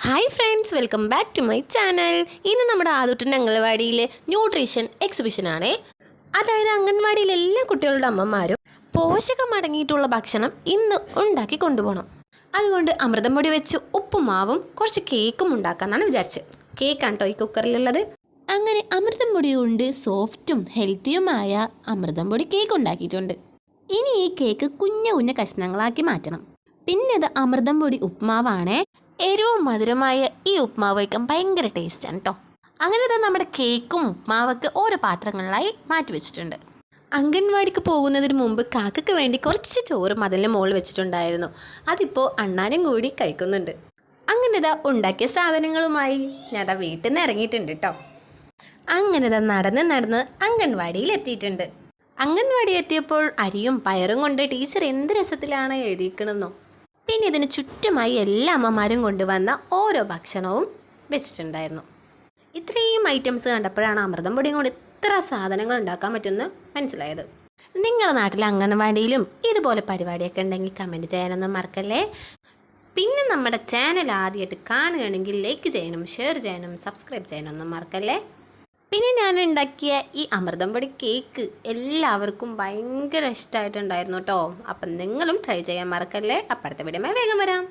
Hi friends, welcome back to my channel. ഇന്ന് നമ്മുടെ ആദൂട്ടിൻ്റെ അംഗൻവാടിയിൽ nutrition എക്സിബിഷനാണേ. അതായത് അംഗൻവാടിയിലെ എല്ലാ കുട്ടികളുടെ അമ്മമാരും പോഷകം അടങ്ങിയിട്ടുള്ള ഭക്ഷണം ഇന്ന് ഉണ്ടാക്കി കൊണ്ടുപോകണം. അതുകൊണ്ട് അമൃതം പൊടി വെച്ച് ഉപ്പുമാവും കുറച്ച് കേക്കും ഉണ്ടാക്കാമെന്നാണ് വിചാരിച്ചത്. കേക്കാണ് കേട്ടോ ഈ കുക്കറിലുള്ളത്. അങ്ങനെ അമൃതം പൊടി കൊണ്ട് സോഫ്റ്റും ഹെൽത്തിയുമായ അമൃതം പൊടി കേക്ക് ഉണ്ടാക്കിയിട്ടുണ്ട്. ഇനി ഈ കേക്ക് കുഞ്ഞു കുഞ്ഞു കഷ്ണങ്ങളാക്കി മാറ്റണം. പിന്നെ അത് അമൃതം പൊടി ഉപ്പുമാവാണേ. എരിവും മധുരമായ ഈ ഉപ്മാവ് വയ്ക്കാൻ ഭയങ്കര ടേസ്റ്റാണ് കേട്ടോ. അങ്ങനെ തന്നെ നമ്മുടെ കേക്കും ഉപ്മാവൊക്കെ ഓരോ പാത്രങ്ങളിലായി മാറ്റി വെച്ചിട്ടുണ്ട്. അംഗൻവാടിക്ക് പോകുന്നതിന് മുമ്പ് കാക്കയ്ക്ക് വേണ്ടി കുറച്ച് ചോറ് മതിലിന് മുകളിൽ വെച്ചിട്ടുണ്ടായിരുന്നു. അതിപ്പോൾ അണ്ണാനും കൂടി കഴിക്കുന്നുണ്ട്. അങ്ങനെ ഇതാ ഉണ്ടാക്കിയ സാധനങ്ങളുമായി ഞാൻ അതാ വീട്ടിൽ നിന്ന് ഇറങ്ങിയിട്ടുണ്ട് കേട്ടോ. അങ്ങനെ ഇതാ നടന്ന് അംഗൻവാടിയിൽ എത്തിയിട്ടുണ്ട്. അംഗൻവാടി എത്തിയപ്പോൾ അരിയും പയറും കൊണ്ട് ടീച്ചർ എന്ത് രസത്തിലാണ് എഴുതിയിരിക്കണമെന്നോ. പിന്നെ ഇതിന് ചുറ്റുമായി എല്ലാ അമ്മമാരും കൊണ്ടുവന്ന ഓരോ ഭക്ഷണവും വെച്ചിട്ടുണ്ടായിരുന്നു. ഇത്രയും ഐറ്റംസ് കണ്ടപ്പോഴാണ് അമൃതം പൊടിയും കൊണ്ട് ഇത്ര സാധനങ്ങൾ ഉണ്ടാക്കാൻ പറ്റുമെന്ന് മനസ്സിലായത്. നിങ്ങളുടെ നാട്ടിലെ അംഗൻവാടിയിലും ഇതുപോലെ പരിപാടിയൊക്കെ ഉണ്ടെങ്കിൽ കമൻറ്റ് ചെയ്യാനൊന്നും മറക്കല്ലേ. പിന്നെ നമ്മുടെ ചാനൽ ആദ്യമായിട്ട് കാണുകയാണെങ്കിൽ ലൈക്ക് ചെയ്യാനും ഷെയർ ചെയ്യാനും സബ്സ്ക്രൈബ് ചെയ്യാനൊന്നും മറക്കല്ലേ. പിന്നെ ഞാൻ ഉണ്ടാക്കിയ ഈ അമൃതം പൊടി കേക്ക് എല്ലാവർക്കും ഭയങ്കര ഇഷ്ടമായിട്ടുണ്ടായിരുന്നു കേട്ടോ. അപ്പം നിങ്ങളും ട്രൈ ചെയ്യാൻ മറക്കല്ലേ. അപ്പുറത്തെ വീഡിയോ വേഗം വരാം.